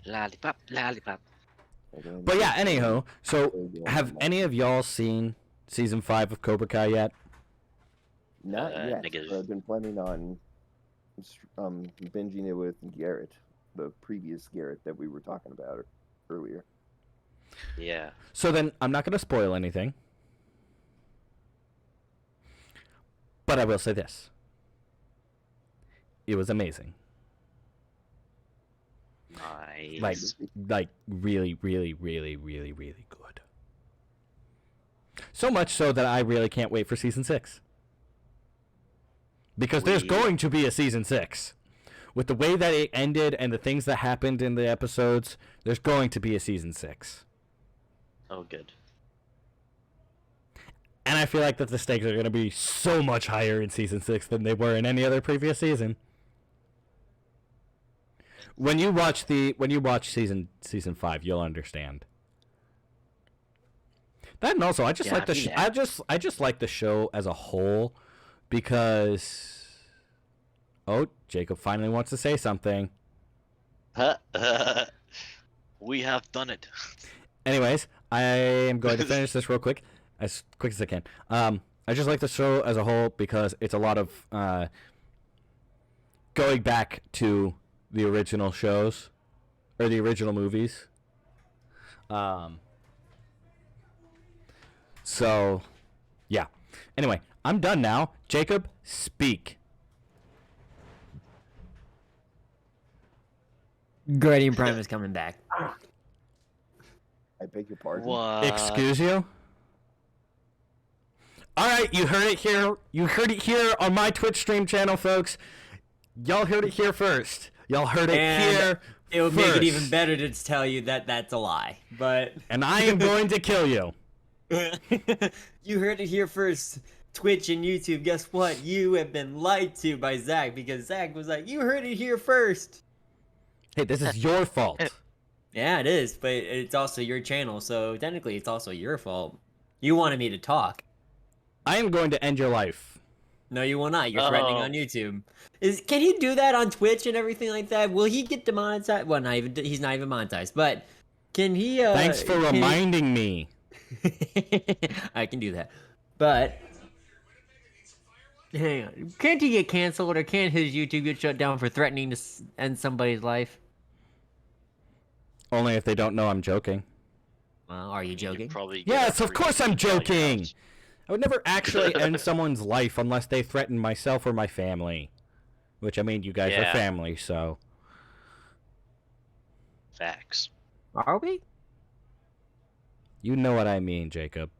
Lollipop, lollipop. But yeah, anywho, so have any of y'all seen season 5 of Cobra Kai yet? Not yet. Negative. But I've been planning on binging it with Garrett, the previous Garrett that we were talking about earlier. Yeah. So then, I'm not going to spoil anything. But I will say this. It was amazing. Nice. Like really, really, really, really, really good. So much so that I really can't wait for season 6. Because there's going to be a season 6. With the way that it ended and the things that happened in the episodes, there's going to be a season 6. Oh, good. And I feel like that the stakes are going to be so much higher in season 6 than they were in any other previous season. When you watch season 5, you'll understand. That and also, I just like the I just like the show as a whole because Jacob finally wants to say something. We have done it. Anyways, I am going to finish this real quick as I can. I just like the show as a whole because it's a lot of going back to the original shows or the original movies. So, yeah. Anyway, I'm done now. Jacob, speak. Gradium Prime is coming back. I beg your pardon? What? Excuse you? Alright, you heard it here. You heard it here on my Twitch stream channel, folks. Y'all heard it here first. Y'all heard it here It would first. make it even better to tell you that that's a lie. But And I am going to kill you. you heard it here first. Twitch and YouTube, guess what? You have been lied to by Zach because Zach was like, you heard it here first. Hey, this is your fault. Yeah, it is, but it's also your channel, so technically it's also your fault. You wanted me to talk. I am going to end your life. No, you will not. You're threatening on YouTube. Can he do that on Twitch and everything like that? Will he get demonetized? Well, he's not even monetized, but can he? Thanks for reminding me. I can do that, but hang on. Can't he get canceled, or can't his YouTube get shut down for threatening to end somebody's life? Only if they don't know I'm joking. Well, are you joking? Yes, of course I'm joking. I would never actually end someone's life unless they threaten myself or my family. Which, I mean, you guys are family, so... Facts. Are we? You know what I mean, Jacob.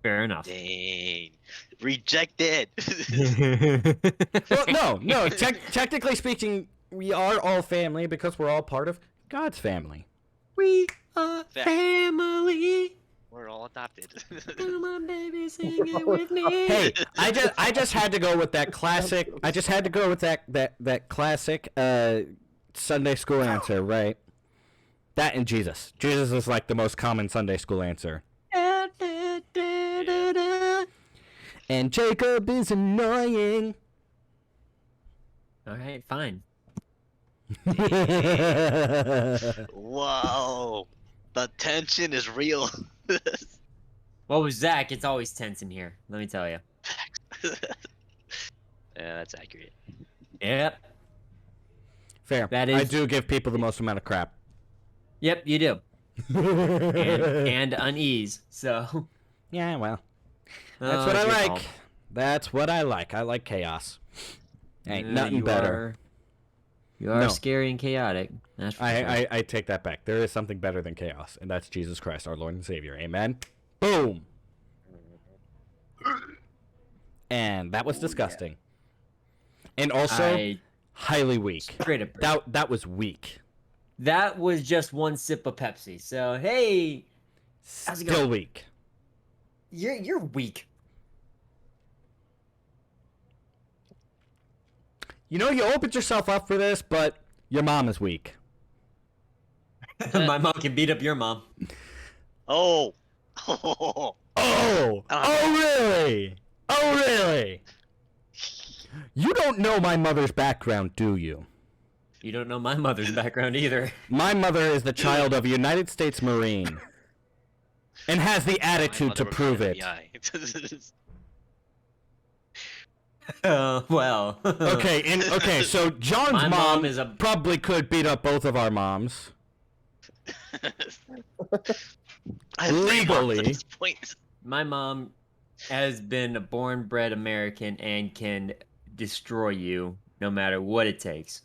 Fair enough. Dang. Rejected. Well, no. Technically speaking, we are all family because we're all part of God's family. We are family. We're all adopted. Come on, baby, sing it with me. Hey, I just had to go with that classic. I just had to go with that classic Sunday school answer, right? That and Jesus. Jesus is like the most common Sunday school answer. And Jacob is annoying. All right, fine. Whoa. The tension is real. Well, with Zach, it's always tense in here. Let me tell you. Yeah, that's accurate. Yep. Fair. That is... I do give people the most amount of crap. Yep, you do. and unease. So. Yeah, well. That's what I like. Fault. That's what I like. I like chaos. Ain't nothing better. You are scary and chaotic. That's for sure. I take that back. There is something better than chaos, and that's Jesus Christ, our Lord and Savior. Amen. Boom. And that was disgusting. And also highly weak. That was weak. That was just one sip of Pepsi. So hey, how's it going? Still weak. You're weak. You know, you opened yourself up for this, but your mom is weak. My mom can beat up your mom. Oh. Oh, really? Oh, really? You don't know my mother's background, do you? You don't know my mother's background either. My mother is the child of a United States Marine, and has the My attitude mother to worked prove for it. FBI. Well. Okay, so John's My mom is a- probably could beat up both of our moms. I have 3 moms at Legally. this point. My mom has been a born-bred American and can destroy you no matter what it takes.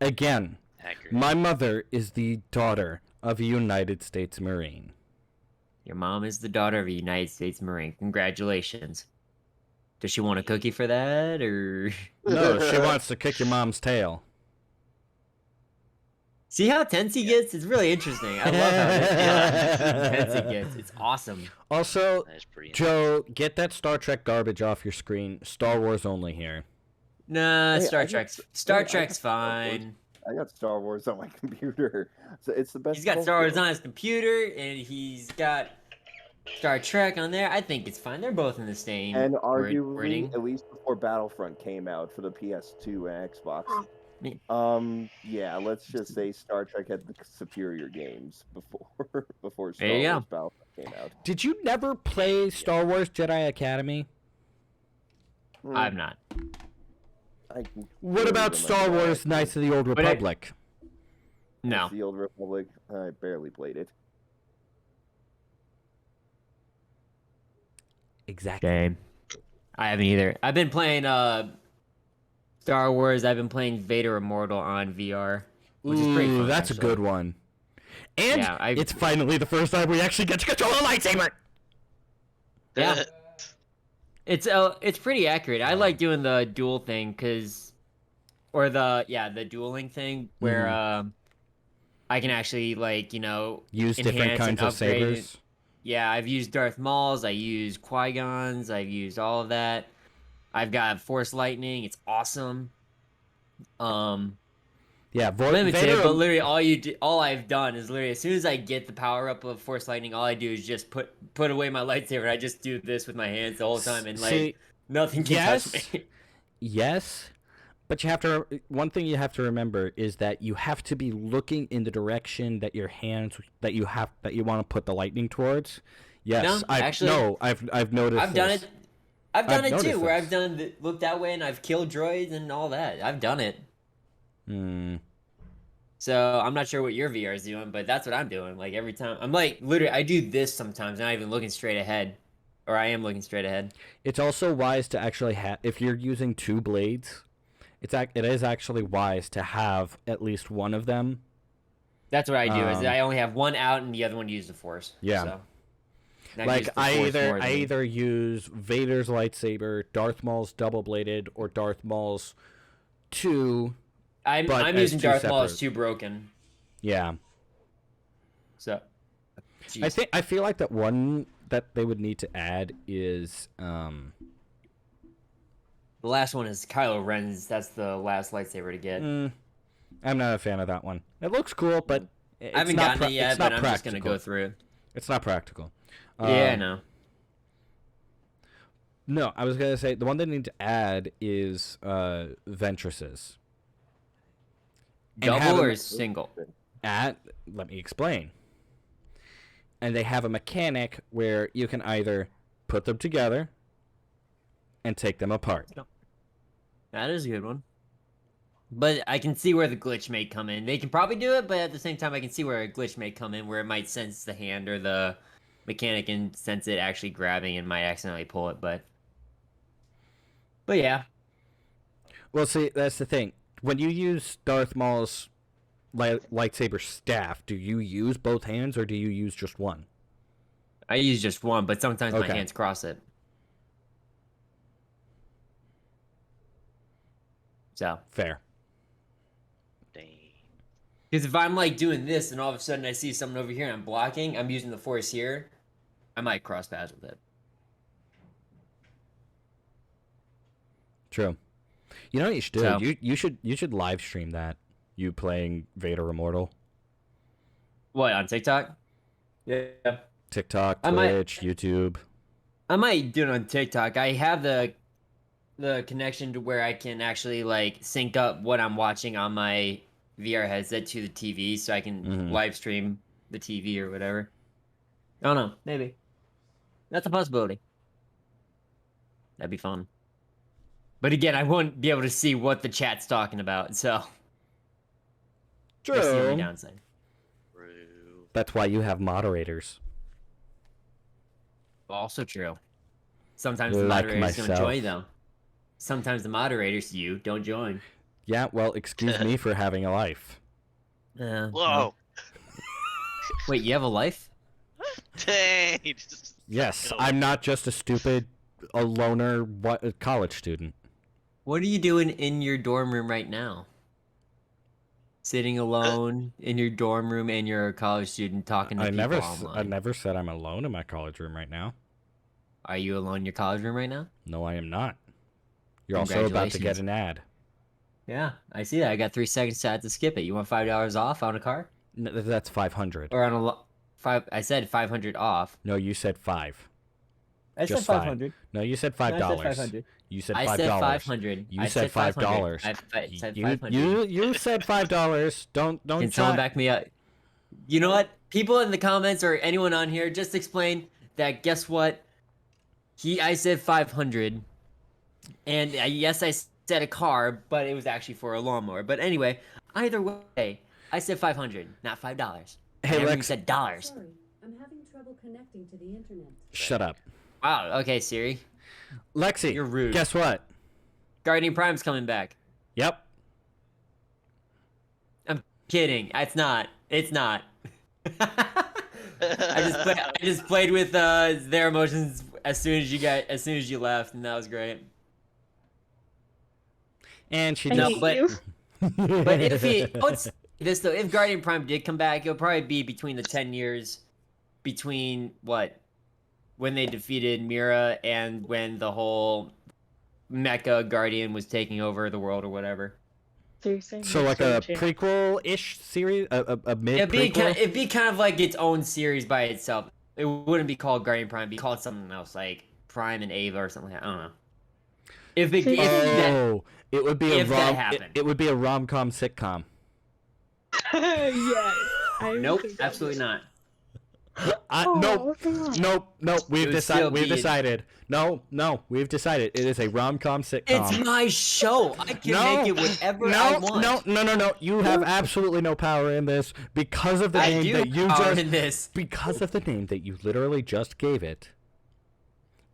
Again, Accurate. my mother is the daughter of a United States Marine. Your mom is the daughter of a United States Marine. Congratulations. Does she want a cookie for that, or... No, she wants to kick your mom's tail. See how tense he gets? It's really interesting. I love how tense it gets. It's awesome. Also, That is pretty Joe, get that Star Trek garbage off your screen. Star Wars only here. Nah, Hey, Star I got- Trek's I got Trek's Star Wars. fine. I got Star Wars on my computer, so it's the best. He's got of Star Wars both on his computer, and he's got Star Trek on there. I think it's fine. They're both in the same and arguably, wording. at least before Battlefront came out for the PS2 and Xbox. Me- Yeah, let's just say Star Trek had the superior games before Star There you Wars go. Battlefront came out. Did you never play Star Wars Jedi Academy? I'm not. I What barely about remember Star that. Wars Knights of the Old But Republic? No. The Old Republic. I barely played it. Exactly. Game. I haven't either. I've been playing Star Wars. I've been playing Vader Immortal on VR, which is pretty fun. That's a actually. good one. And Yeah, it's finally the first time we actually get to control a lightsaber. Yeah. It's pretty accurate. I like doing the dual thing or the dueling thing where I can actually Use different enhance kinds and of upgrade it. sabers. Yeah, I've used Darth Maul's, I used Qui-Gon's, I've used all of that. I've got Force Lightning. It's awesome. Yeah, Limited, Vader. but literally all I've done is literally as soon as I get the power up of Force Lightning, all I do is just put away my lightsaber. And I just do this with my hands the whole time, and See, nothing can touch me. Yes, but you have to. One thing you have to remember is that you have to be looking in the direction that your hands that you want to put the lightning towards. Yes, No, I've noticed. I've done this. it. I've done I've it too, noticed where this. I've done looked that way and I've killed droids and all that. I've done it. Hmm. So I'm not sure what your VR is doing, but that's what I'm doing. Like every time, I'm like literally, I do this sometimes, not even looking straight ahead, or I am looking straight ahead. It's also wise to actually have, if you're using 2 blades, it is actually wise to have at least one of them. That's what I do. Is Um, I only have one out and the other one to use the Force. Yeah. So. And Like use the I Force more either than- use Vader's lightsaber, Darth Maul's double bladed, or Darth Maul's 2. I'm but as using two Darth Maul as separate. too broken. Yeah. So. I feel like that one that they would need to add is The last one is Kylo Ren's. That's the last lightsaber to get. I'm not a fan of that one. It looks cool, but it's I haven't not gotten it yet, it's not but I'm just gonna go practical. through it. It's not practical. Yeah, I know. No, I was gonna say the one they need to add is Ventresses. And have Double them or single? let me explain. And they have a mechanic where you can either put them together and take them apart. That is a good one. But I can see where the glitch may come in. They can probably do it, but at the same time, I can see where a glitch may come in, where it might sense the hand or the mechanic and sense it actually grabbing and might accidentally pull it. But yeah, Well, see, that's the thing. When you use Darth Maul's lightsaber staff, do you use both hands or do you use just one? I use just one, but sometimes my Okay. hands cross it. So, Fair. Dang. because if I'm like doing this and all of a sudden I see someone over here and I'm blocking, I'm using the Force here, I might cross paths with it. True. You know what you should do? So- You should live stream that. You playing Vader Immortal. What, on TikTok? Yeah. TikTok, I might- Twitch, YouTube. I might do it on TikTok. I have the the connection to where I can actually like sync up what I'm watching on my VR headset to the TV, so I can live stream the TV or whatever. I don't know. Maybe that's a possibility. That'd be fun. But again, I won't be able to see what the chat's talking about, so that's the only True. downside. True. That's why you have moderators. Also true. Sometimes the Like moderators don't myself. join, though. Sometimes the moderators, you, don't join. Yeah, well, excuse me for having a life. Whoa. Wait, you have a life? Dang. Yes, Go. I'm not just a loner college student. What are you doing in your dorm room right now? Sitting alone in your dorm room and you're a college student talking to I people never online. said I'm alone in my college room right now. Are you alone in your college room right now? No, I am not. You're also about to get Congratulations. an ad. Yeah, I see that. I got 3 seconds to skip it. You want $5 off on a car? That's 500. Or on a five? I said 500 off. No, you said 5. I Just said fine. 500. No, you said No, I said $5. 500. You said I $5. said 500. You I said $500. $5. I said You 500. you said $5. Don't Can try. someone back me up? You know what? People in the comments or anyone on here, just explain that. Guess what? I said 500, and yes, I said a car, but it was actually for a lawnmower. But anyway, either way, I said 500, not $5. Hey, I never even Lex. said dollars. Sorry, I'm having trouble connecting to the internet. Shut up. Wow. Okay, Siri. Lexi, You're rude. guess what? Guardian Prime's coming back. Yep. I'm kidding. It's not. It's not. I just played with their emotions as soon as you left, and that was great. And she I just... hate but- you. But if Guardian Prime did come back, it'll probably be between the 10 years between when they defeated Mira and when the whole Mecha Guardian was taking over the world or whatever. So you're saying So like a prequel-ish series, a mid prequel. It'd be kind of like its own series by itself. It wouldn't be called Guardian Prime. It'd be called something else, like Prime and Ava or something like that. I don't know. It would be a if that rom. happened. It would be a rom-com sitcom. Yes. I Nope, think that absolutely not. Nope. come on. Nope. We've would still decided. We've be- decided. No. We've decided. It is a rom-com sitcom. It's my show. I can No, make it whatever I want. No. You have absolutely no power in this because of the I name do that you power just. in this. Because of the name that you literally just gave it.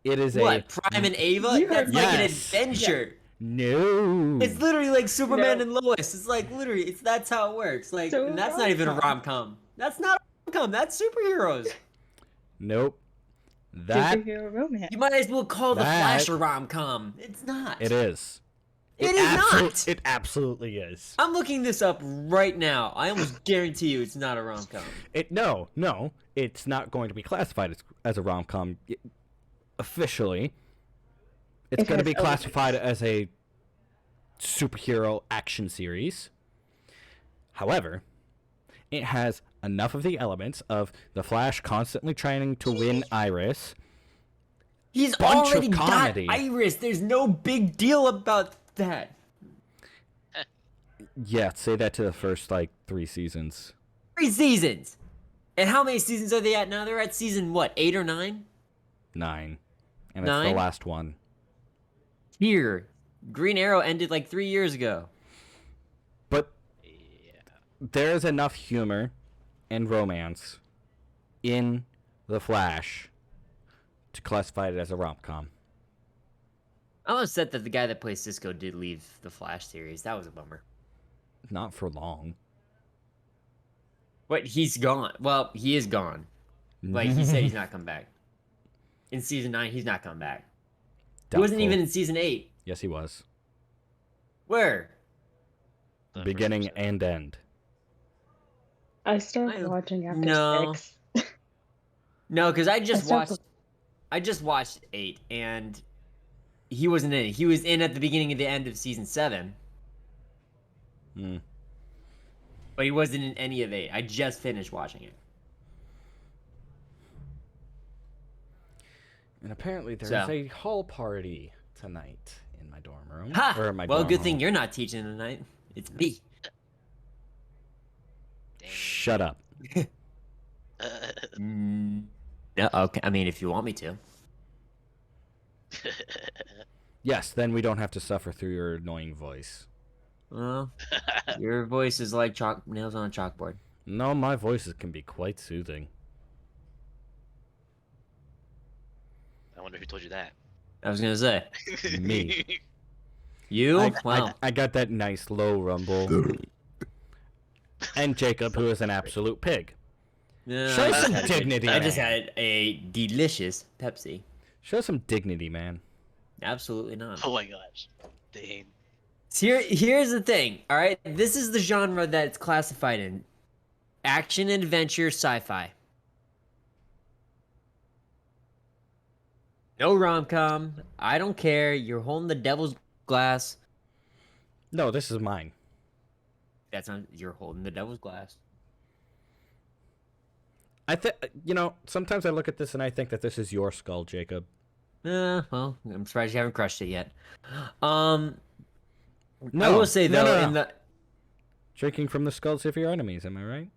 It is What, Prime and Ava? You That's heard like an Yes. adventure. No. It's literally like Superman No. and Lois. It's like literally, that's how it works. Like, So and that's not even a rom-com. That's not a rom-com. That's superheroes. Nope. That Superhero romance. You might as well call The That- Flash a rom-com. It's not. it is. It is not. It absolutely is. I'm looking this up right now. I almost guarantee you it's not a rom-com. No, it's not going to be classified as a rom-com officially. It's It going to has be classified as a superhero action series. However, it has enough of the elements of the Flash constantly trying to win Iris. He's Bunch of already got comedy. Iris. There's no big deal about that. Yeah, say that to the first 3 seasons. 3 seasons. And how many seasons are they at now? They're at season what, 8 or 9? 9. And it's 9? the last one. Here, Green Arrow ended like 3 years ago. But Yeah. there's enough humor and romance in The Flash to classify it as a rom-com. I'm upset that the guy that plays Cisco did leave the Flash series. That was a bummer. Not for long. But he's gone. Well, he is gone. Like, he said he's not coming back. In season 9, he's not coming back. He wasn't Doubtful. even in season 8. Yes, he was. Where? The first Beginning episode. and end. I started I- watching after no. 6. No, because I just stopped- watched. I just watched 8, and he wasn't in it. He was in at the beginning and the end of season 7, Hmm. but he wasn't in any of 8. I just finished watching it. And apparently there's So. a hall party tonight in my my dorm room. Ha! Or my Well, dorm good thing hall. you're not teaching tonight. It's me. Dang. Shut up. No, okay. I mean, if you want me to. Yes, then we don't have to suffer through your annoying voice. Well, your voice is like nails on a chalkboard. No, my voices can be quite soothing. I wonder who told you that. I was gonna say. Me. You? Wow. I got that nice low rumble. And Jacob, who is an absolute pig. Yeah, Show I just some had a good- dignity, I just man. had a delicious Pepsi. Show some dignity, man. Absolutely not. Oh my gosh. Dang. Here's the thing, all right? This is the genre that it's classified in. Action, adventure, sci-fi. No rom-com. I don't care. You're holding the devil's glass. No, this is mine. That's not. You're holding the devil's glass. I think sometimes I look at this and I think that this is your skull, Jacob. Well, I'm surprised you haven't crushed it yet. No, I will say though, no. in the. Drinking from the skulls of your enemies, am I right?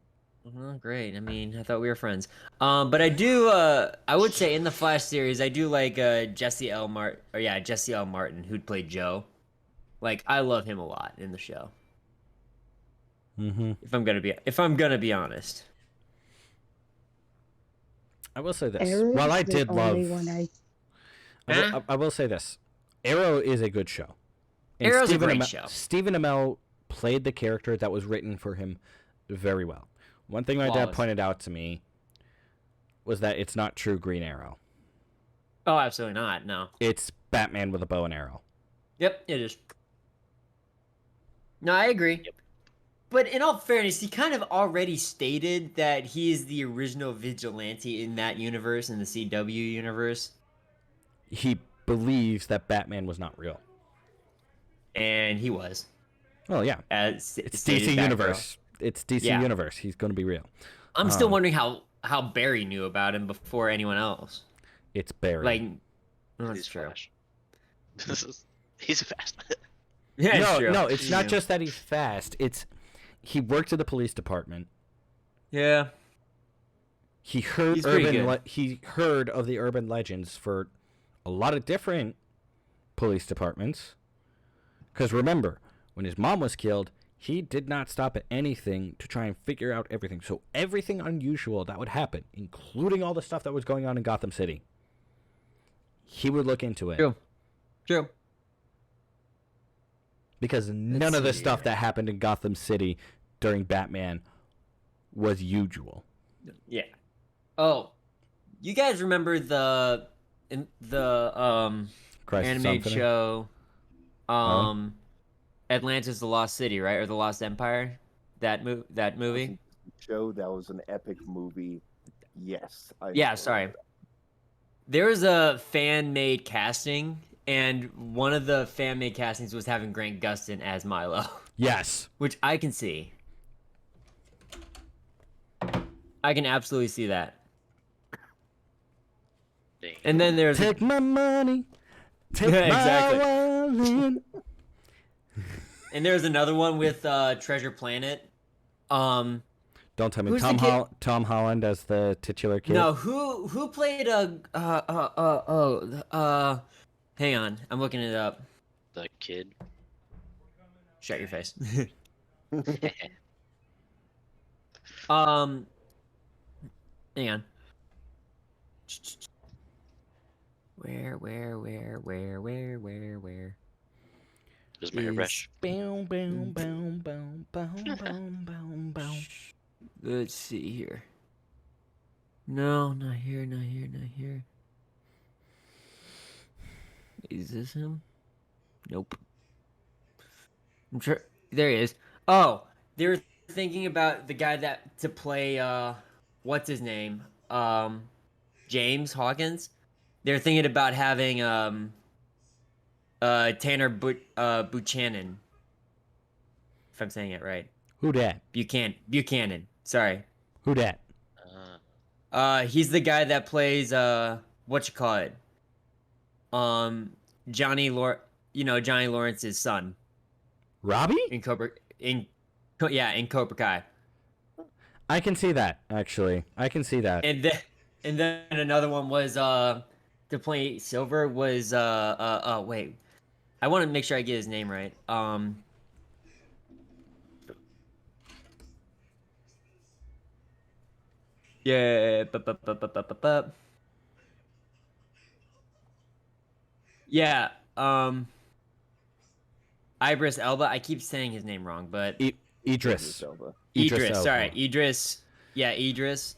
Oh, great. I mean, I thought we were friends. But I do. I would say in the Flash series, I do like Jesse L. Martin, who'd played Joe. Like, I love him a lot in the show. Mm-hmm. If I'm gonna be honest. I will say this. Arrow's While I the did only love, one I will say this. Arrow is a good show. And Arrow's a Stephen great Amell- show. Stephen Amell played the character that was written for him very well. One thing my dad Flawless. pointed out to me was that it's not true Green Arrow. Oh, absolutely not. No. It's Batman with a bow and arrow. Yep, it is. No, I agree. Yep. But in all fairness, he kind of already stated that he is the original vigilante in that universe, in the CW universe. He believes that Batman was not real. And he was. Well, yeah. As It's stated DC back Universe. It's DC Yeah. Universe. He's going to be real. I'm still wondering how Barry knew about him before anyone else. It's Barry. Like, well, that's He's true. Flash. He's fast. Yeah, it's no, true. no, it's not Yeah. just that he's fast. It's he worked at the police department. Yeah. He heard He's pretty good. he heard of the urban legends for a lot of different police departments. Because remember, when his mom was killed, he did not stop at anything to try and figure out everything. So everything unusual that would happen, including all the stuff that was going on in Gotham City, he would look into it. True. True. Because none of the see stuff here. that happened in Gotham City during Batman was usual. Yeah. Oh, you guys remember the Crisis on animated Infinite? show, Atlantis: The Lost City, right, or The Lost Empire? That movie. Show that was an epic movie. Yes. Yeah, sorry. There was a fan-made casting, and one of the fan-made castings was having Grant Gustin as Milo, Yes. which I can see. I can absolutely see that. Dang. And then there's Take my money. Take Exactly. my wallet. and there's another one with Treasure Planet. Don't tell me Who's the kid? Tom Holland as the titular kid. No, who played hang on, I'm looking it up. The kid. Shut your face. Hang on. Where? Where's my hairbrush? Bow, bow, bow, bow, bow, bow, bow, bow. Let's see here. No, not here, not here, not here. Is this him? Nope. I'm sure there he is. Oh, they were thinking about the guy that to play what's his name? James Hawkins. They're thinking about having Tanner Buchanan. If I'm saying it right. Who dat? Buchanan. Sorry. Who dat? He's the guy that plays Johnny Johnny Lawrence's son Robbie? in Cobra Kai. I can see that, actually. I can see that. And then another one was to play Silver was wait. I want to make sure I get his name right. Yeah, yeah, Idris Elba. I keep saying his name wrong, but Idris. Elba. Idris. Elba. Sorry, Idris. Yeah, Idris.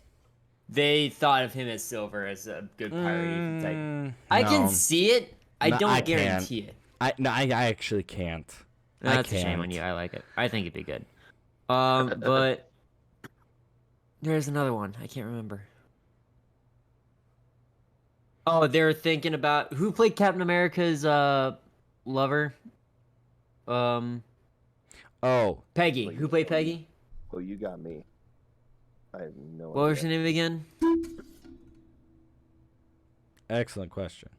They thought of him as Silver as a good pirate type. I can No. see it. I No, don't I can't. guarantee it. I actually can't. That's I a shame can't. on you. I like it. I think it'd be good. But there's another one. I can't remember. Oh, they're thinking about who played Captain America's lover. Oh, Peggy. Wait, Who played Peggy? Oh, you got me. I have no What was her idea. name again? excellent question.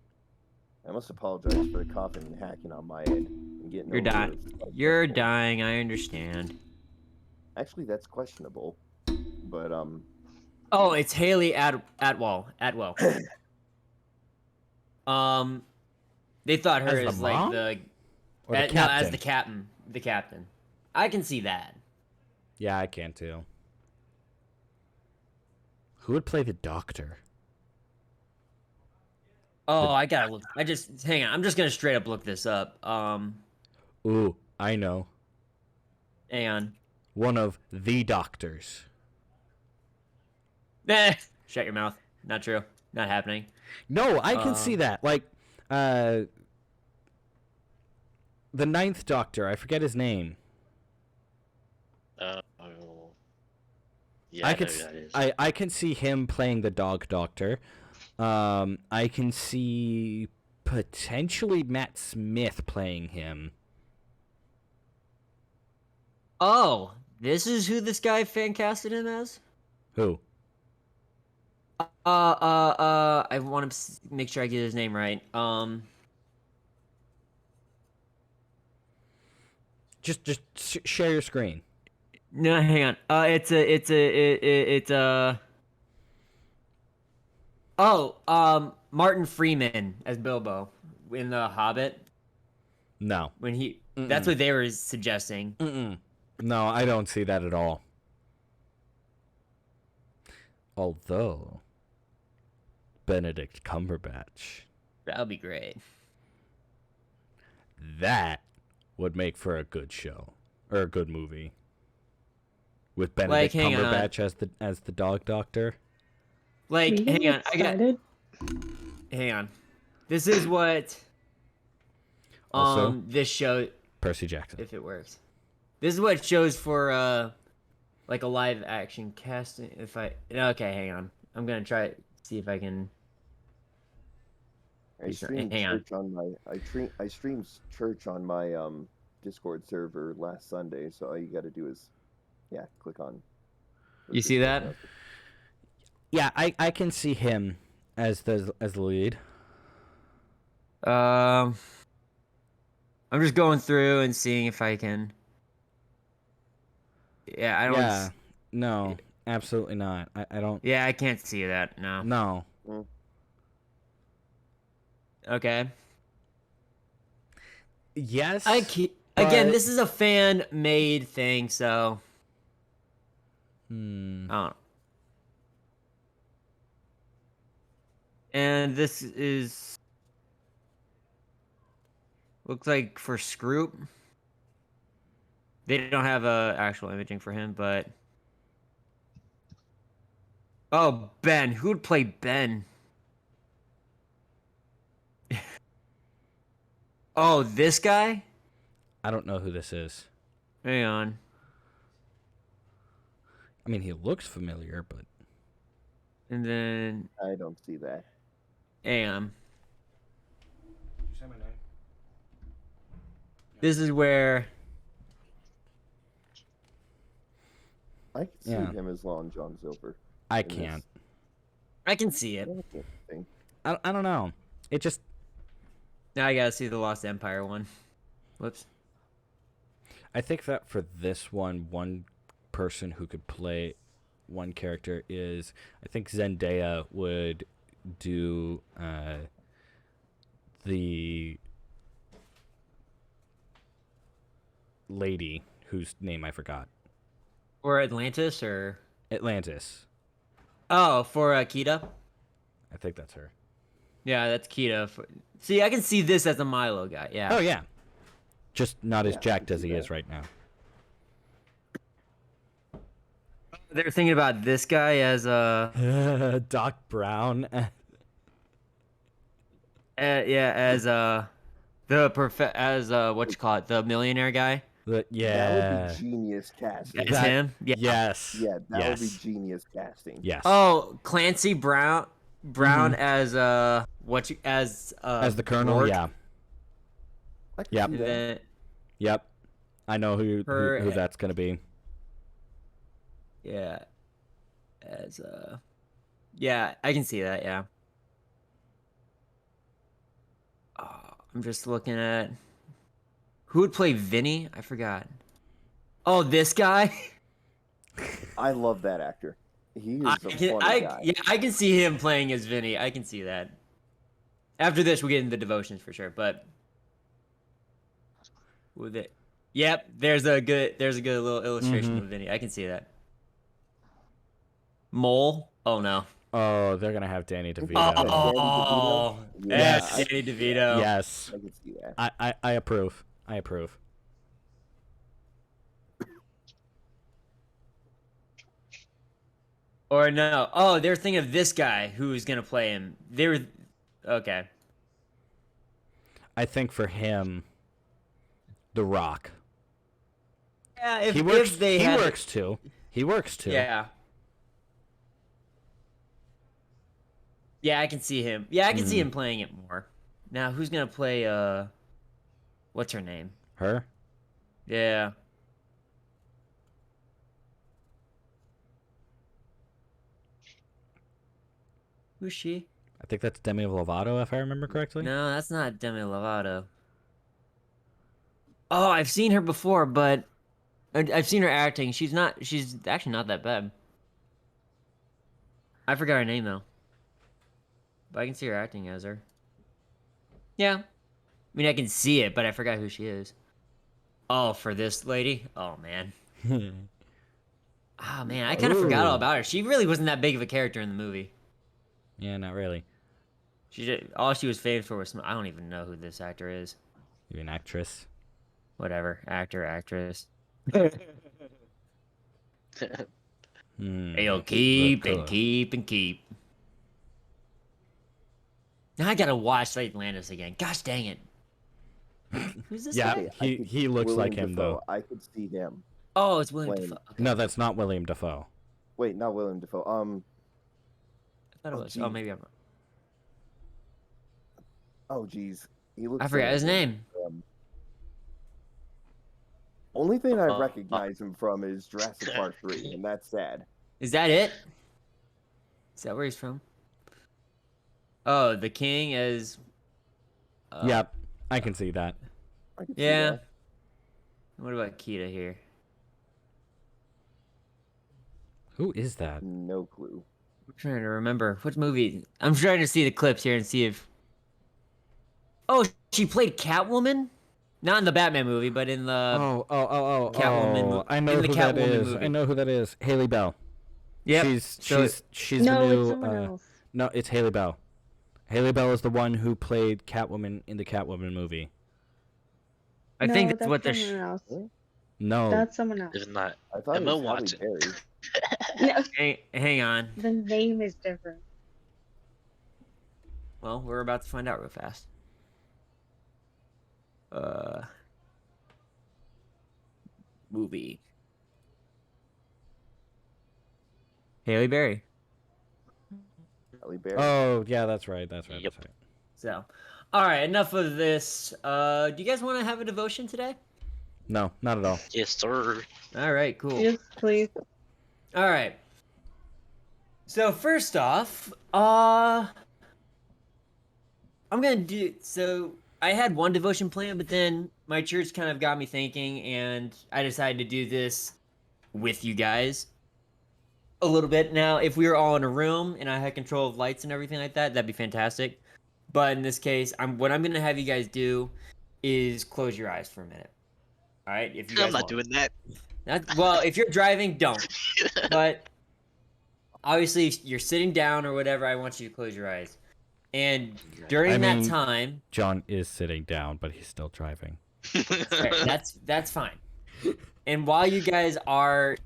I must apologize for the coughing and hacking on my end and getting You're over dying. those- You're dying. I understand. Actually, that's questionable, but Oh, it's Haley Atwell. They thought her As the as like mom? the Or the no, captain? as the captain. The captain. I can see that. Yeah, I can too. Who would play the doctor? Oh, I gotta look. Hang on. I'm just gonna straight up look this up. Ooh, I know. Hang on. One of the doctors. Nah. Shut your mouth. Not true. Not happening. No, I can see that. Like, the ninth doctor. I forget his name. Oh. Yeah, I I could. know who that is. I can see him playing the dog doctor. I can see potentially Matt Smith playing him. Oh, this is who this guy fan casted him as? Who? I want to make sure I get his name right. Just share your screen. No, hang on. It's Martin Freeman as Bilbo in The Hobbit No. when that's what they were suggesting. Mm-mm. No, I don't see that at all. Although, Benedict Cumberbatch, That would be great. that would make for a good show or a good movie. With Like, Benedict hang on. Cumberbatch as the dog doctor. Like, Are you hang on. excited? Hang on. This is what Also- this show, Percy Jackson. if it works. This is what it shows for like a live action casting. Okay, hang on. I'm gonna try see if I can. I streamed Hang on. church on my I streamed church on my Discord server last Sunday. So all you got to do is, click on. You see that? Yeah, I can see him as the lead. I'm just going through and seeing if I can. Yeah, I don't. Yeah. No, absolutely not. I don't. Yeah, I can't see that. No. No. Okay. Yes. Again, but- this is a fan-made thing, so Hmm. I don't know. And this is looks like for Scroop. They don't have actual imaging for him, but oh, Ben. Who would play Ben? Oh, this guy? I don't know who this is. Hang on. I mean, he looks familiar, but And then I don't see that. hang on. This is where I can see Yeah. him as Long John Silver. I in this. can't. I can see it. That's interesting. I don't know. It just Now I gotta see the Lost Empire one. Whoops. I think that for this one person who could play one character is, I think Zendaya would do the lady whose name I forgot. Or Atlantis, or Atlantis. oh, for Kita. I think that's her. Yeah, that's Kita. See, I can see this as a Milo guy. Yeah. Oh yeah, just not as Yeah, I jacked can as see he that. is right now. They're thinking about this guy as Doc Brown. yeah, as what you call it, the millionaire guy. That Yeah. would be genius casting. It's him. Yeah. Yes. Yeah, that would be Yes. genius casting. Yes. Oh, Clancy Brown Mhm. as As the Colonel. Rourke. Yeah. I can Yep. see And that. then Yep. I know who Her- that's gonna be. yeah, as yeah, I can see that. Yeah. Oh, I'm just looking at who would play Vinny. I forgot. Oh, this guy. I love that actor. He is a funny guy. Yeah, I can see him playing as Vinny. I can see that. After this, we'll get into the devotions for sure. But with it, yep, there's a good little illustration Mhm. of Vinny. I can see that. Mole. Oh no. Oh, they're gonna have Danny DeVito. Oh, Yeah, yes, I- Danny DeVito. Yes. I can see that. I approve. I approve. Or no. Oh, they're thinking of this guy who's gonna play him. They were okay. I think for him, The Rock. Yeah, He works. if they he had, works too. He works too. Yeah. Yeah, I can see him. Yeah, I can see him playing it more. Now, who's gonna play? What's her name? Her. Yeah. Who's she? I think that's Demi Lovato, if I remember correctly. No, that's not Demi Lovato. Oh, I've seen her before, but I've seen her acting. She's actually not that bad. I forgot her name though. But I can see her acting as her. Yeah. I mean, I can see it, but I forgot who she is. Oh, for this lady? Oh, man. Oh, man, I kind of forgot all Ooh. about her. She really wasn't that big of a character in the movie. Yeah, not really. All she was famous for was I don't even know who this actor is. You're an actress. Whatever. Actor, actress. They'll keep and keep and keep. Now I gotta watch Atlantis again. Gosh dang it. Who's this Yeah, guy? I could- he looks like William him Dafoe, though. I could see him. Oh, it's William Playing- Dafoe. Okay. No, that's not William Dafoe. Wait, not William Dafoe. I thought it oh, was. Oh, geez. maybe I'm. Oh, geez. He looks. I forgot his like name. Only thing I recognize him from is Jurassic Park 3, and that's sad. Is that it? Is that where he's from? Oh, the king is. Yep, I can see that. I can see Yeah. that. What about Kita here? Who is that? No clue. I'm trying to remember what movie. I'm trying to see the clips here and see if. Oh, she played Catwoman, not in the Batman movie, but in the. Oh! Catwoman mo- I know in the who that Catwoman is. movie. I know who that is. Haley Bell. Yep. She's No, the new. it's someone else. No, it's Haley Bell. Haley Bell is the one who played Catwoman in the Catwoman movie. I No, think that's what they're. someone else. No. That's someone else. It's not. I thought it Emma was Halle Watson. Berry. No, Hang on. the name is different. Well, we're about to find out real fast. Movie. Haley Berry. Halle Berry. Oh, yeah, that's right. That's right. Yep. That's right. So, all right, enough of this. Do you guys want to have a devotion today? No, not at all. Yes, sir. All right, cool. Yes, please. All right. So first off, I'm gonna do. So I had one devotion plan, but then my church kind of got me thinking, and I decided to do this with you guys a little bit. Now, if we were all in a room and I had control of lights and everything like that, that'd be fantastic. But in this case, what I'm gonna have you guys do is close your eyes for a minute. All right, if you I'm guys not want. doing that. Well, if you're driving, don't. But obviously, if you're sitting down or whatever, I want you to close your eyes. And during I that mean- time, John is sitting down, but he's still driving. fair, that's fine. And while you guys are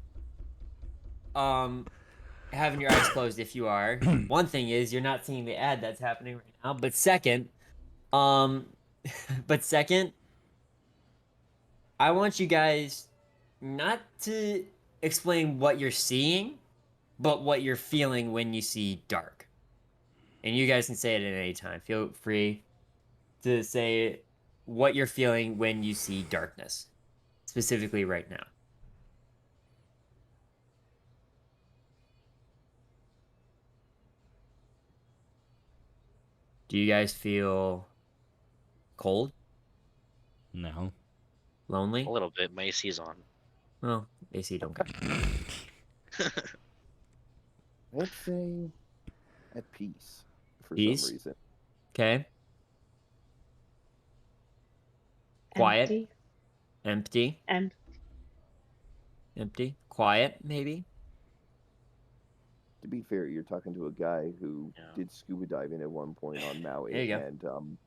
having your eyes closed, if you are, one thing is you're not seeing the ad that's happening right now. But second, but second, I want you guys not to explain what you're seeing, but what you're feeling when you see dark. And you guys can say it at any time. Feel free to say what you're feeling when you see darkness, specifically right now. Do you guys feel cold, No. lonely? A little bit. My AC's on. Well, AC don't count. I'd say at peace for Peace? some reason. Okay. Quiet. Empty. Empty. And Empty. Quiet, maybe. To be fair, you're talking to a guy who Yeah. did scuba diving at one point on Maui, There you go. and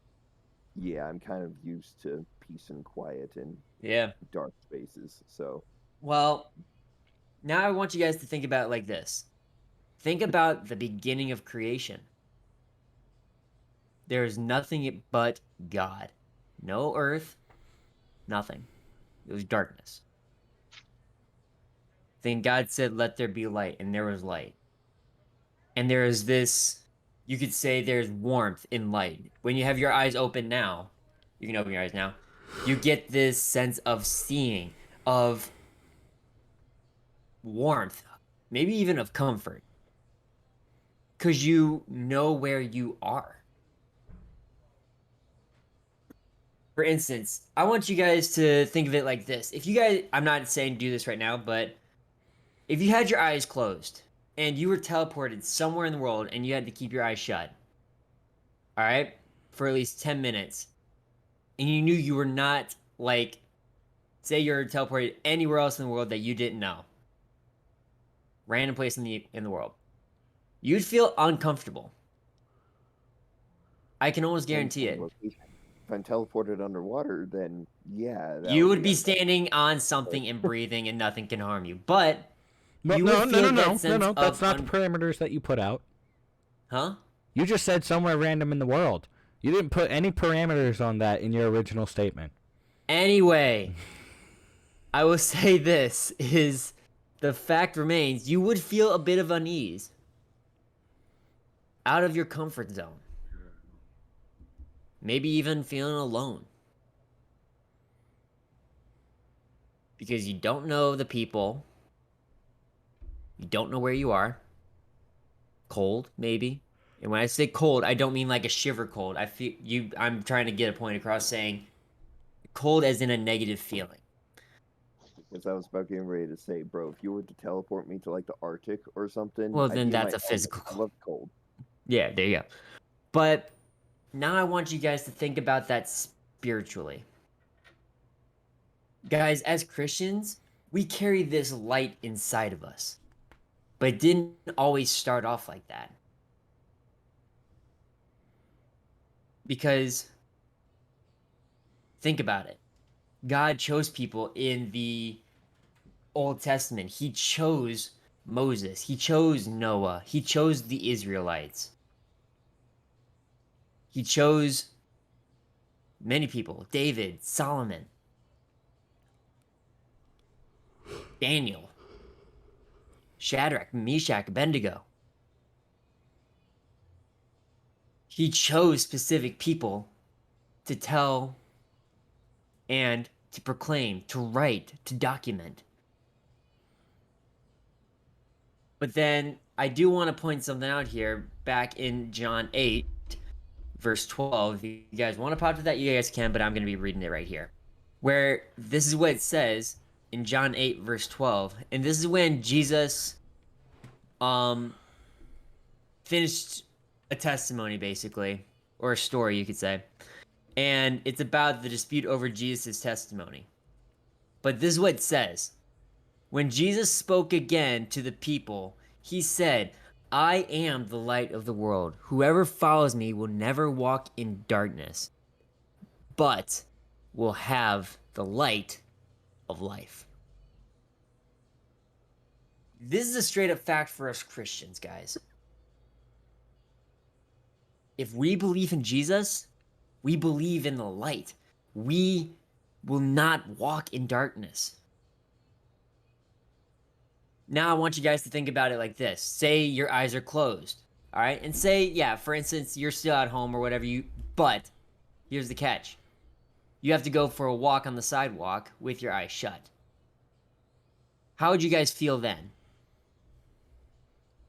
yeah, I'm kind of used to peace and quiet and Yeah. dark spaces. So Well, now I want you guys to think about it like this. Think about the beginning of creation. There is nothing but God. No earth, nothing. It was darkness. Then God said, "Let there be light," and there was light. And there is this, you could say there's warmth in light. When you have your eyes open now, you can open your eyes now, you get this sense of seeing, of warmth, maybe even of comfort. Because you know where you are. For instance, I want you guys to think of it like this. If you guys, I'm not saying do this right now, but if you had your eyes closed and you were teleported somewhere in the world and you had to keep your eyes shut, all right, for at least 10 minutes, and you knew you were not, like, say you're teleported anywhere else in the world that you didn't know, random place in the world, you'd feel uncomfortable. I can almost guarantee it. If I'm teleported underwater, then yeah, that You would be uncomfortable. standing on something and breathing, and nothing can harm you. But No, you no, would no, feel no, that no, no, sense no. of That's not the parameters that you put out. Huh? You just said somewhere random in the world. You didn't put any parameters on that in your original statement. Anyway, I will say this is the fact remains you would feel a bit of unease out of your comfort zone. Maybe even feeling alone. Because you don't know the people. You don't know where you are. Cold, maybe. And when I say cold, I don't mean like a shiver cold. I'm trying to get a point across saying cold as in a negative feeling. Because I was about getting ready to say, bro, if you were to teleport me to like the Arctic or something, Well, I'd then be in that's my a physical element. I cold. love cold. Yeah, there you go. But now I want you guys to think about that spiritually. Guys, as Christians, we carry this light inside of us. But it didn't always start off like that. Because think about it. God chose people in the Old Testament. He chose Moses. He chose Noah. He chose the Israelites. He chose many people. David, Solomon, Daniel, Shadrach, Meshach, Abednego. He chose specific people to tell and to proclaim, to write, to document. But then I do want to point something out here back in John 8, verse 12. If you guys want to pop to that, you guys can, but I'm going to be reading it right here. Where this is what it says in John 8, verse 12. And this is when Jesus finished a testimony, basically, or a story, you could say. And it's about the dispute over Jesus' testimony. But this is what it says. When Jesus spoke again to the people, he said, I am the light of the world. Whoever follows me will never walk in darkness, but will have the light of life. This is a straight up fact for us Christians, guys. If we believe in Jesus, we believe in the light. We will not walk in darkness. Now I want you guys to think about it like this. Say your eyes are closed, all right? And say, yeah, for instance, you're still at home or whatever but here's the catch. You have to go for a walk on the sidewalk with your eyes shut. How would you guys feel then?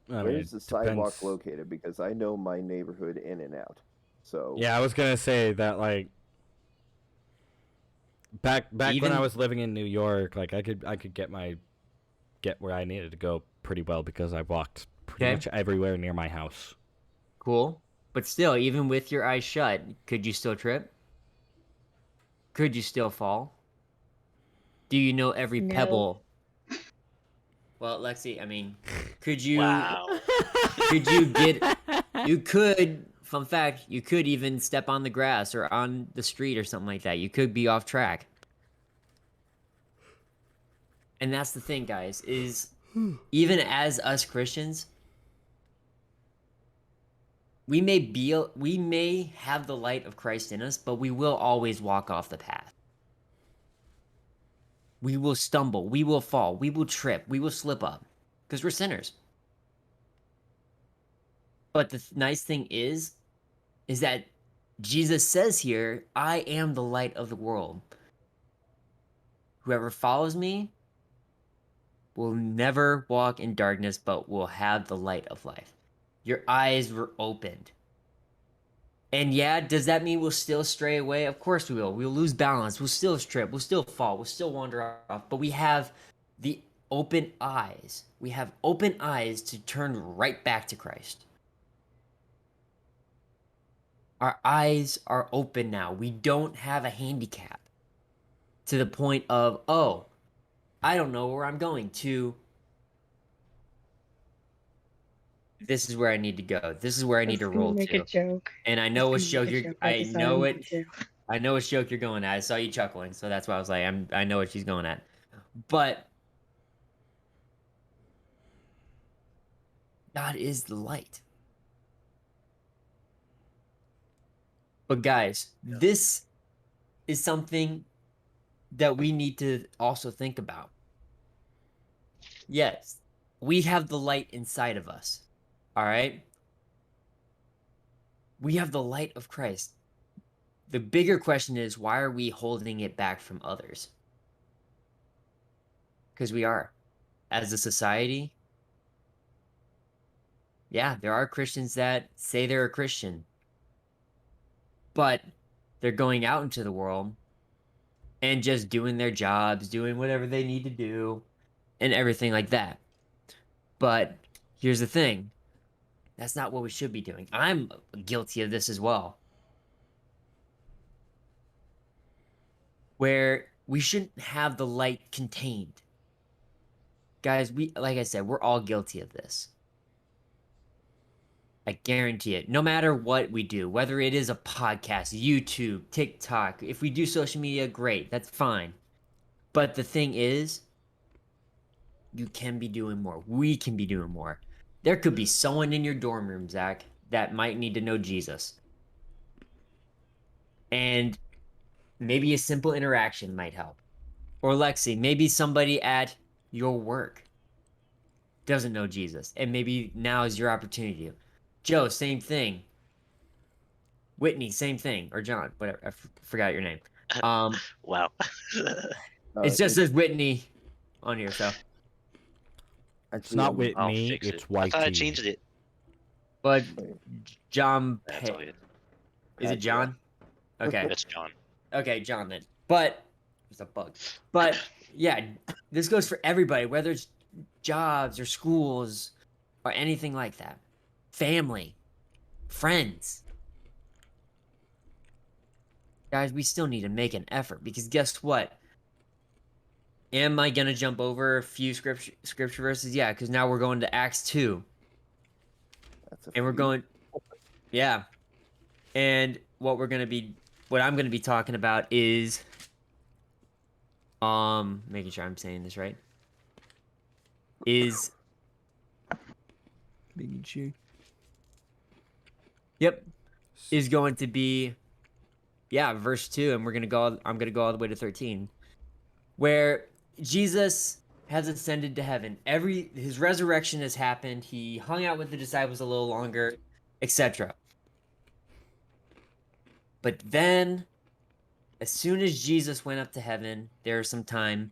I mean, Where's the it sidewalk depends. located? Because I know my neighborhood in and out. So Yeah, I was gonna say that like back when Even- I was living in New York, like I could get where I needed to go pretty well because I walked pretty Okay. much everywhere near my house. Cool. But still, even with your eyes shut, could you still trip? Could you still fall? Do you know every No. pebble? Well, Lexi, I mean, could you Wow. could you get you could fun fact, you could even step on the grass or on the street or something like that. You could be off track. And that's the thing, guys, is even as us Christians, we may have the light of Christ in us, but we will always walk off the path. We will stumble, we will fall, we will trip, we will slip up because we're sinners. But the nice thing is that Jesus says here, I am the light of the world. Whoever follows me will never walk in darkness, but will have the light of life. Your eyes were opened. And yeah, does that mean we'll still stray away? Of course we will. We'll lose balance. We'll still trip. We'll still fall. We'll still wander off. But we have the open eyes. We have open eyes to turn right back to Christ. Our eyes are open now. We don't have a handicap to the point of, oh, I don't know where I'm going to. This is where I need to go. This is where I need to roll Make to. a joke. And I know I what was joke gonna make a you're. joke, but I I decided know not it. to. I know which joke you're going at. I saw you chuckling, so that's why I was like, I know what she's going at. But God is the light. But guys, this is something that we need to also think about. Yes, we have the light inside of us. All right? We have the light of Christ. The bigger question is, why are we holding it back from others? Because we are. As a society, yeah, there are Christians that say they're a Christian, but they're going out into the world and just doing their jobs, doing whatever they need to do, and everything like that. But here's the thing. That's not what we should be doing. I'm guilty of this as well. Where we shouldn't have the light contained. Guys, like I said, we're all guilty of this. I guarantee it. No matter what we do, whether it is a podcast, YouTube, TikTok, if we do social media, great. That's fine. But the thing is, you can be doing more. We can be doing more. There could be someone in your dorm room, Zach, that might need to know Jesus. And maybe a simple interaction might help. Or Lexi, maybe somebody at your work doesn't know Jesus. And maybe now is your opportunity. Joe, same thing. Whitney, same thing. Or John, whatever. I forgot your name. Wow. It just says Whitney on here, so. It's not I'll Whitney, fix it. it's I thought I Whitey. changed it. But Wait. John That's all good. Is it John? Okay. That's John. Okay, John then. But it's a bug. But yeah, this goes for everybody, whether it's jobs or schools or anything like that. Family, friends. Guys, we still need to make an effort because guess what? Am I gonna jump over a few scripture verses? Yeah, because now we're going to Acts 2. That's a And we're few. going yeah. And what I'm gonna be talking about is making sure I'm saying this right. Is making sure. Yep. Is going to be verse 2, and I'm gonna go all the way to 13. Where Jesus has ascended to heaven. His resurrection has happened. He hung out with the disciples a little longer, etc. But then, as soon as Jesus went up to heaven, there was some time,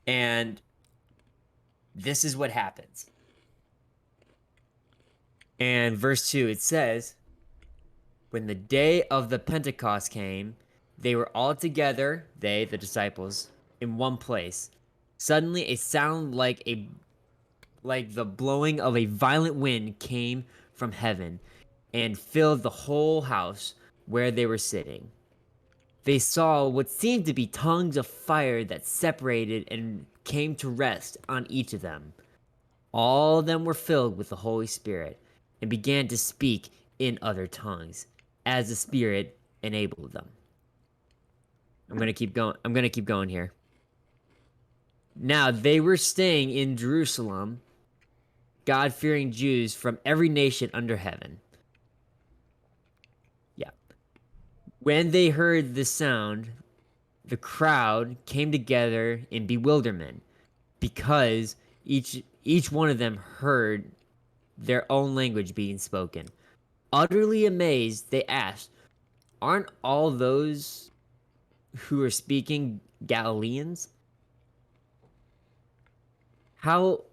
and this is what happens. And verse 2, it says, when the day of the Pentecost came, they were all together, the disciples, in one place. Suddenly a sound like the blowing of a violent wind came from heaven and filled the whole house where they were sitting. They saw what seemed to be tongues of fire that separated and came to rest on each of them. All of them were filled with the Holy Spirit and began to speak in other tongues as the Spirit enabled them. I'm going to keep going here. Now they were staying in Jerusalem, God-fearing Jews from every nation under heaven. Yeah. When they heard the sound, the crowd came together in bewilderment because each one of them heard their own language being spoken. Utterly amazed, they asked, "Aren't all those who are speaking Galileans? How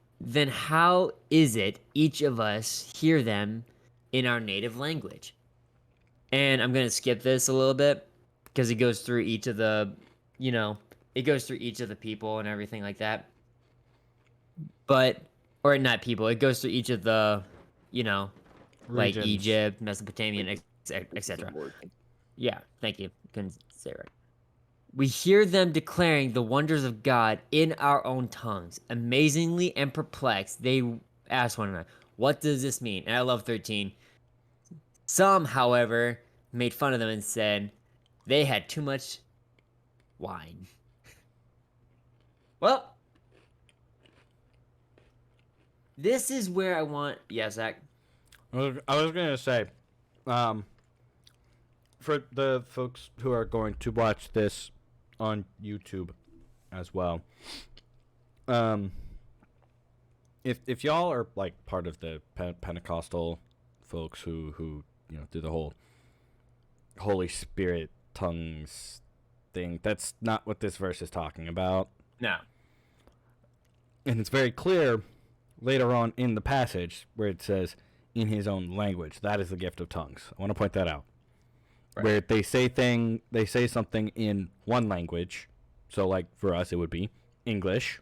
is it each of us hear them in our native language?" And I'm going to skip this a little bit because it goes through each of the, it goes through each of the people and everything like that. Or not people, it goes through each of the, like Regions. Egypt, Mesopotamia, etc. Subordinate. Yeah, thank you. Couldn't say it right. We hear them declaring the wonders of God in our own tongues. Amazingly and perplexed, they ask one another, "What does this mean?" And I love 13. Some, however, made fun of them and said they had too much wine. Well, this is where I want... Yeah, Zach? I was going to say, for the folks who are going to watch this on YouTube as well, if y'all are like part of the Pentecostal folks who do the whole Holy Spirit tongues thing, that's not what this verse is talking about. No. And it's very clear later on in the passage where it says, in his own language. That is the gift of tongues. I want to point that out. Right. Where they say something in one language. So like for us it would be English.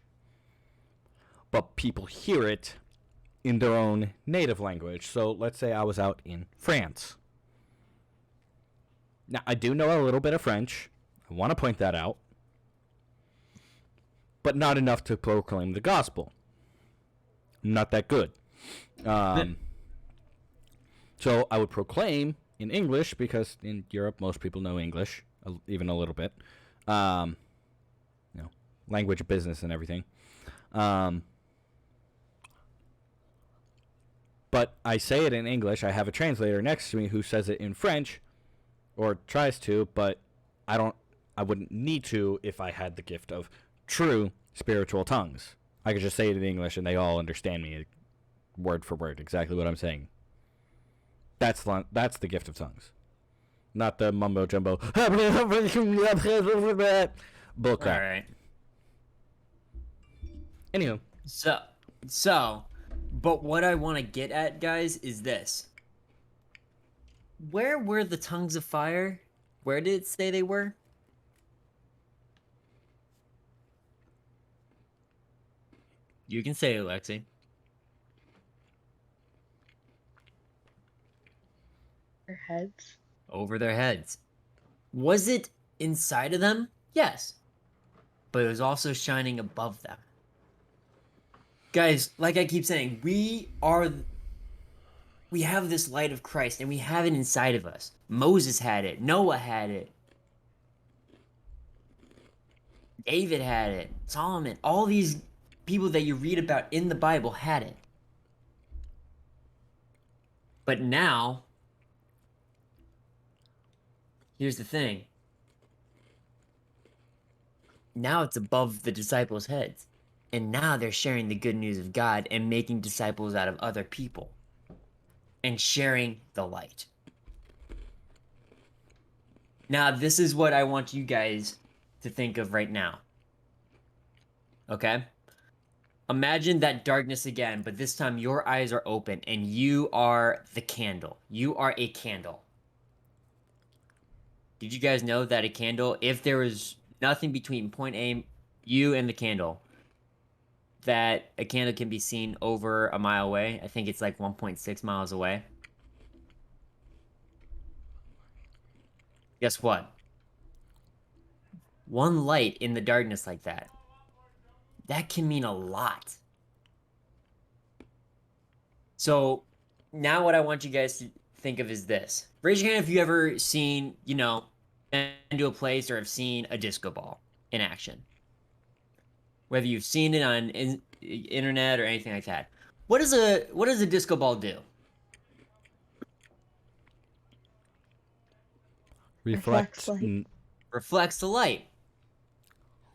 But people hear it in their own native language. So let's say I was out in France. Now I do know a little bit of French. I want to point that out. But not enough to proclaim the gospel. I'm not that good. So I would proclaim in English because in Europe most people know English, even a little bit. Language of business and everything. But I say it in English. I have a translator next to me who says it in French, or tries to, but I wouldn't need to if I had the gift of true spiritual tongues. I could just say it in English and they all understand me word for word, exactly what I'm saying. That's the gift of tongues. Not the mumbo jumbo bullcrap. Alright. Anywho. So, but what I want to get at, guys, is this. Where were the tongues of fire? Where did it say they were? You can say it, Lexi. Their heads. Over their heads. Was it inside of them? Yes. But it was also shining above them. Guys, like I keep saying, we have this light of Christ and we have it inside of us. Moses had it, Noah had it, David had it, Solomon, all these people that you read about in the Bible had it. But now, here's the thing. Now it's above the disciples' heads. And now they're sharing the good news of God and making disciples out of other people. And sharing the light. Now, this is what I want you guys to think of right now. Okay? Imagine that darkness again, but this time your eyes are open and you are the candle. You are a candle. Did you guys know that a candle, if there was nothing between point A, you and the candle, that a candle can be seen over a mile away? I think it's like 1.6 miles away. Guess what? One light in the darkness like that, that can mean a lot. So now what I want you guys to think of is this. Raise your hand if you ever seen, been to a place or have seen a disco ball in action. Whether you've seen it on internet or anything like that. What does a disco ball do? Reflects. light. Reflects the light.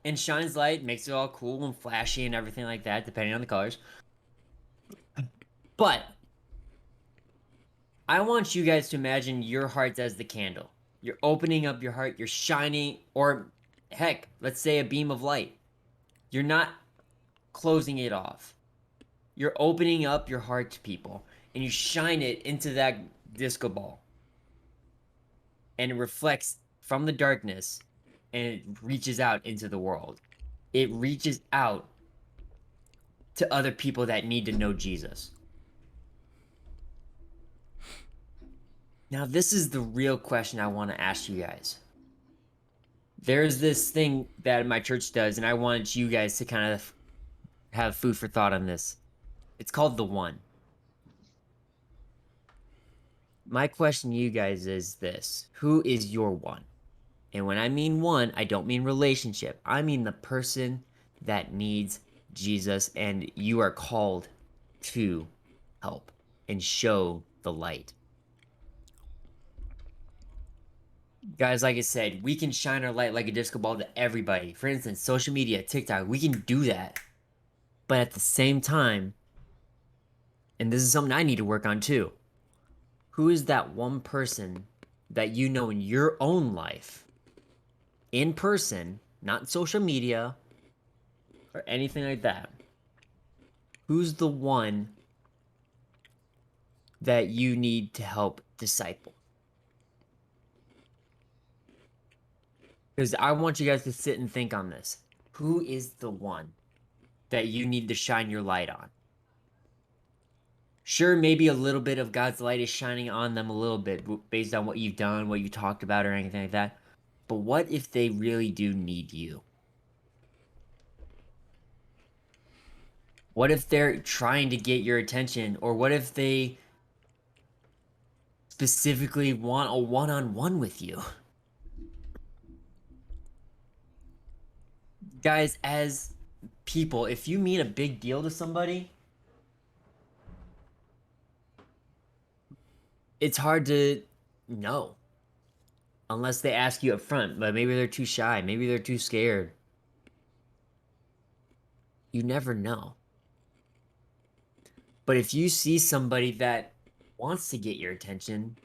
And shines light, makes it all cool and flashy and everything like that, depending on the colors. But I want you guys to imagine your hearts as the candle. You're opening up your heart, you're shining, or heck, let's say a beam of light. You're not closing it off. You're opening up your heart to people, and you shine it into that disco ball. And it reflects from the darkness, and it reaches out into the world. It reaches out to other people that need to know Jesus. Now, this is the real question I want to ask you guys. There's this thing that my church does, and I wanted you guys to kind of have food for thought on this. It's called the one. My question to you guys is this. Who is your one? And when I mean one, I don't mean relationship. I mean the person that needs Jesus, and you are called to help and show the light. Guys, like I said, we can shine our light like a disco ball to everybody. For instance, social media, TikTok, we can do that. But at the same time, and this is something I need to work on too, who is that one person that you know in your own life, in person, not social media or anything like that? Who's the one that you need to help disciple? Because I want you guys to sit and think on this. Who is the one that you need to shine your light on? Sure, maybe a little bit of God's light is shining on them a little bit based on what you've done, what you talked about, or anything like that. But what if they really do need you? What if they're trying to get your attention? Or what if they specifically want a one-on-one with you? Guys, as people, if you mean a big deal to somebody, it's hard to know unless they ask you up front. But maybe they're too shy, maybe they're too scared. You never know. But if you see somebody that wants to get your attention,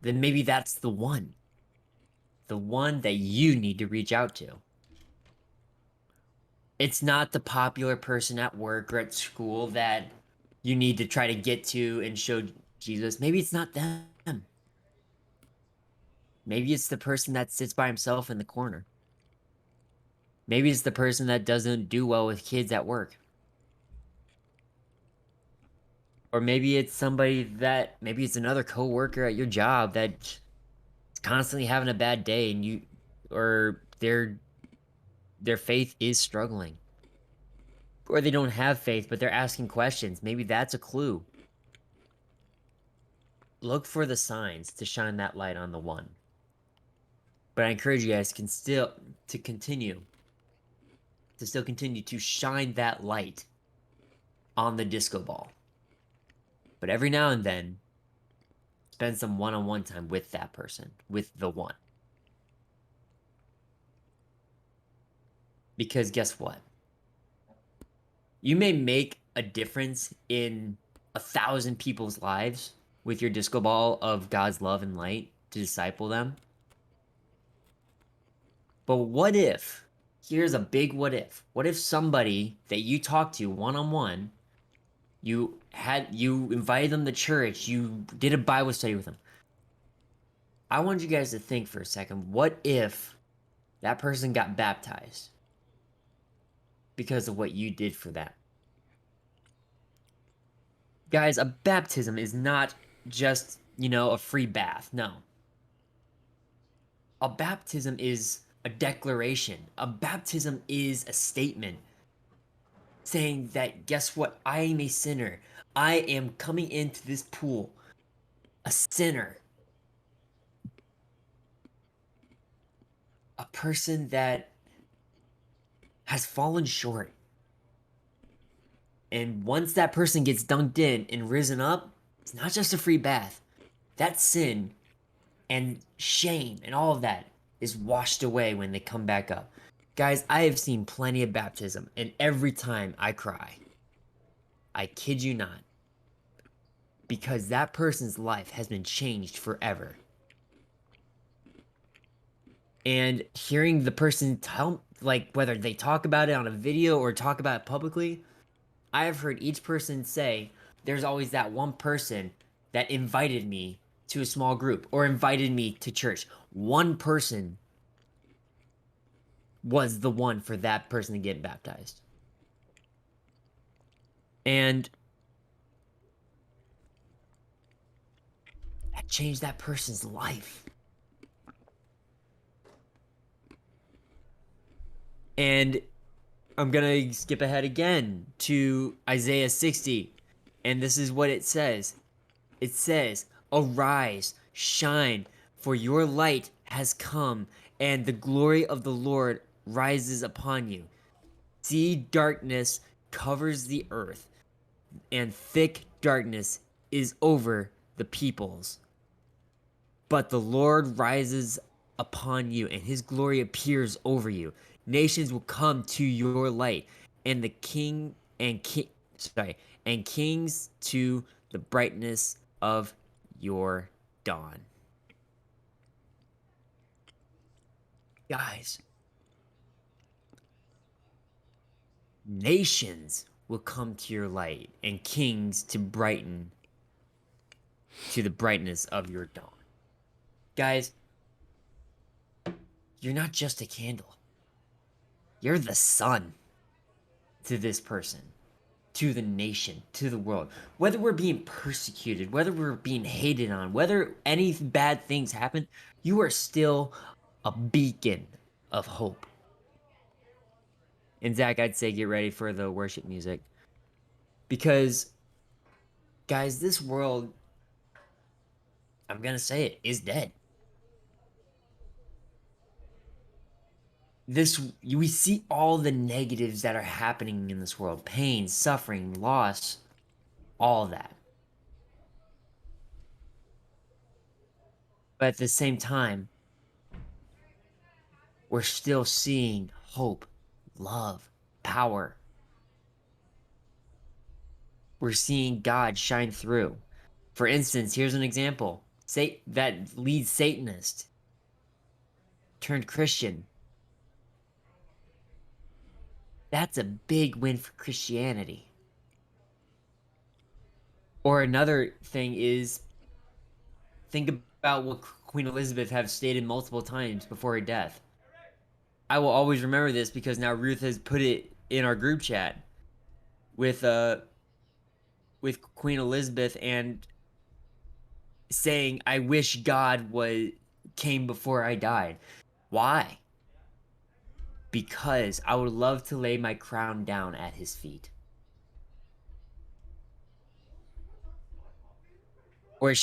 then maybe that's the one that you need to reach out to. It's not the popular person at work or at school that you need to try to get to and show Jesus. Maybe it's not them. Maybe it's the person that sits by himself in the corner. Maybe it's the person that doesn't do well with kids at work. Or maybe it's maybe it's another coworker at your job that's constantly having a bad day and or their faith is struggling. Or they don't have faith, but they're asking questions. Maybe that's a clue. Look for the signs to shine that light on the one. But I encourage you guys to continue to shine that light on the disco ball. But every now and then, spend some one-on-one time with that person, with the one. Because guess what? You may make a difference in 1,000 people's lives with your disco ball of God's love and light to disciple them. But what if, here's a big what if. What if somebody that you talked to one-on-one, you invited them to church, you did a Bible study with them. I want you guys to think for a second, what if that person got baptized because of what you did for them? Guys, a baptism is not just, a free bath. No. A baptism is a declaration. A baptism is a statement saying that, guess what? I am a sinner. I am coming into this pool a sinner. A person that has fallen short. And once that person gets dunked in and risen up, it's not just a free bath. That sin and shame and all of that is washed away when they come back up. Guys, I have seen plenty of baptism, and every time I cry. I kid you not. Because that person's life has been changed forever. And hearing the person tell, whether they talk about it on a video or talk about it publicly, I have heard each person say, there's always that one person that invited me to a small group or invited me to church. One person was the one for that person to get baptized. And that changed that person's life. And I'm going to skip ahead again to Isaiah 60. And this is what it says. It says, "Arise, shine, for your light has come, and the glory of the Lord rises upon you. See, darkness covers the earth, and thick darkness is over the peoples. But the Lord rises upon you, and his glory appears over you. Nations will come to your light, and and kings to the brightness of your dawn." Guys, nations will come to your light, and kings to brighten to the brightness of your dawn. Guys, you're not just a candle. You're the sun to this person, to the nation, to the world. Whether we're being persecuted, whether we're being hated on, whether any bad things happen, you are still a beacon of hope. And Zach, I'd say get ready for the worship music. Because, guys, this world, I'm going to say it, is dead. We see all the negatives that are happening in this world. Pain, suffering, loss, all that. But at the same time, we're still seeing hope, love, power. We're seeing God shine through. For instance, here's an example. That lead Satanist turned Christian. That's a big win for Christianity. Or another thing is, think about what Queen Elizabeth have stated multiple times before her death. I will always remember this because now Ruth has put it in our group chat with Queen Elizabeth and saying, "I wish God came before I died." Why? Because I would love to lay my crown down at his feet. Or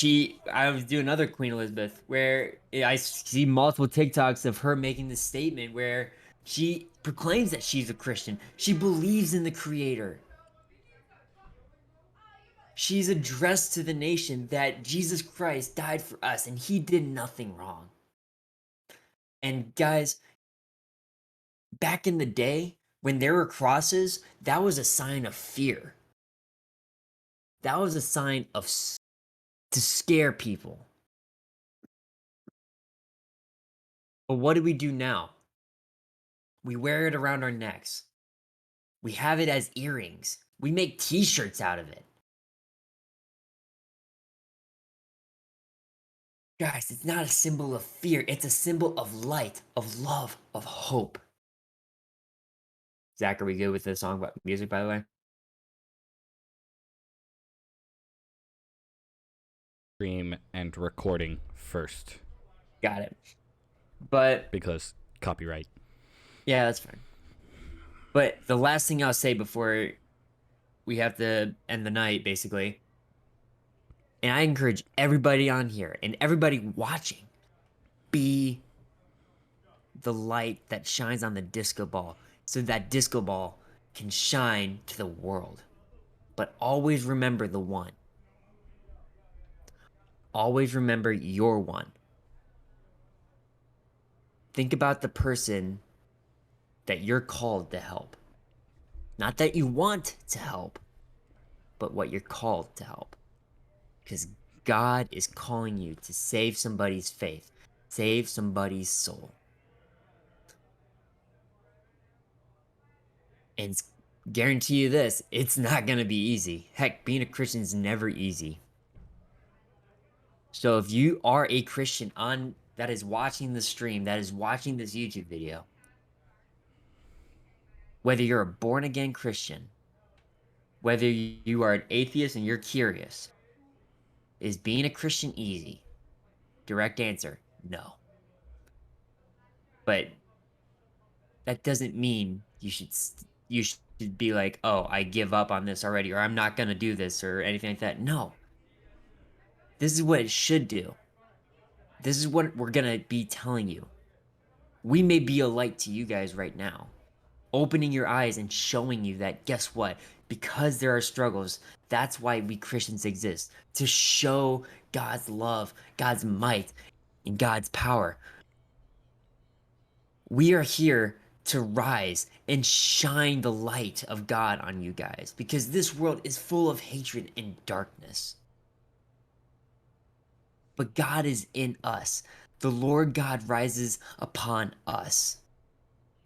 I was doing another Queen Elizabeth where I see multiple TikToks of her making this statement where she proclaims that she's a Christian. She believes in the Creator. She's addressed to the nation that Jesus Christ died for us and he did nothing wrong. And guys, back in the day, when there were crosses, that was a sign of fear. That was a sign to scare people. But what do we do now? We wear it around our necks. We have it as earrings. We make t-shirts out of it. Guys, it's not a symbol of fear. It's a symbol of light, of love, of hope. Zach, are we good with the song about music, by the way? Stream and recording first Got it. But because copyright. yeah, that's fine. But the last thing I'll say before we have to end the night, basically, and I encourage everybody on here and everybody watching, be the light that shines on the disco ball so that disco ball can shine to the world. But always remember the one. Always remember your one. Think about the person that you're called to help. Not that you want to help, but what you're called to help. Because God is calling you to save somebody's faith, save somebody's soul. And guarantee you this, it's not going to be easy. Heck, being a Christian is never easy. So if you are a Christian that is watching the stream, that is watching this YouTube video, whether you're a born again Christian, whether you are an atheist and you're curious, is being a Christian easy? Direct answer, no. But that doesn't mean you should be like, "Oh, I give up on this already," or "I'm not going to do this," or anything like that. No. This is what it should do. This is what we're going to be telling you. We may be a light to you guys right now, opening your eyes and showing you that, guess what? Because there are struggles, that's why we Christians exist, to show God's love, God's might, and God's power. We are here to rise and shine the light of God on you guys, because this world is full of hatred and darkness. But God is in us. The Lord God rises upon us,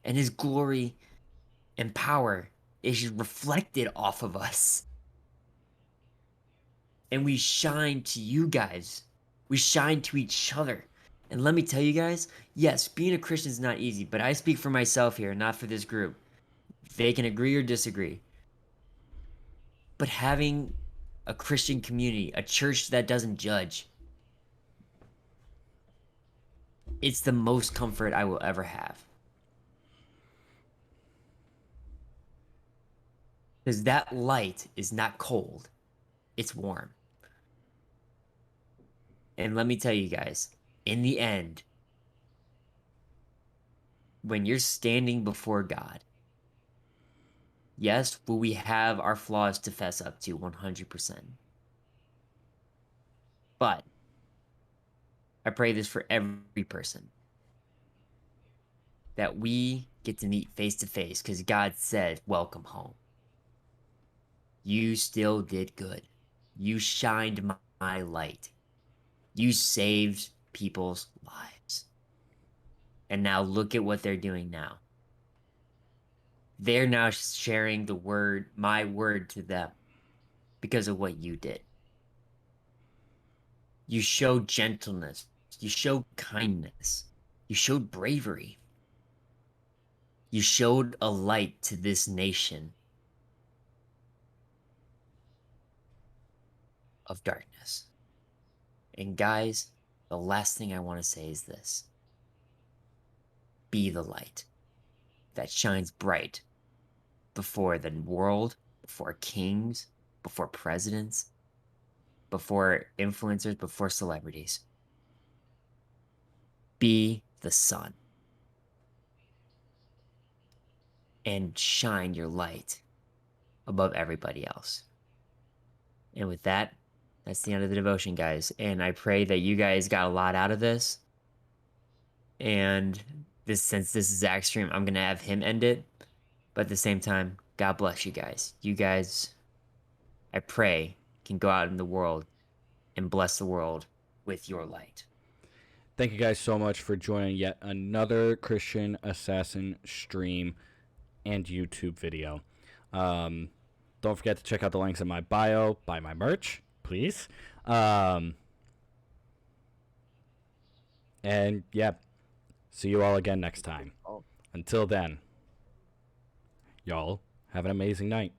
and his glory and power is reflected off of us. And we shine to you guys. We shine to each other. And let me tell you guys, yes, being a Christian is not easy, but I speak for myself here, not for this group. They can agree or disagree. But having a Christian community, a church that doesn't judge, it's the most comfort I will ever have. Because that light is not cold, it's warm. And let me tell you guys, in the end, when you're standing before God, yes, will we have our flaws to fess up to 100%. But I pray this for every person, that we get to meet face to face, because God said, welcome home. You still did good. You shined my light. You saved people's lives. And now look at what they're doing now. They're now sharing my word to them because of what you did. You showed gentleness. You showed kindness. You showed bravery. You showed a light to this nation of darkness. And guys, the last thing I want to say is this. Be the light that shines bright before the world, before kings, before presidents, before influencers, before celebrities. Be the sun. And shine your light above everybody else. And with that, that's the end of the devotion, guys. And I pray that you guys got a lot out of this. And since this is Zach's stream, I'm gonna have him end it. But at the same time, God bless you guys. You guys, I pray, can go out in the world and bless the world with your light. Thank you guys so much for joining yet another Christian Assassin stream and YouTube video. Don't forget to check out the links in my bio. Buy my merch, please. And yeah, see you all again next time. Until then, y'all have an amazing night.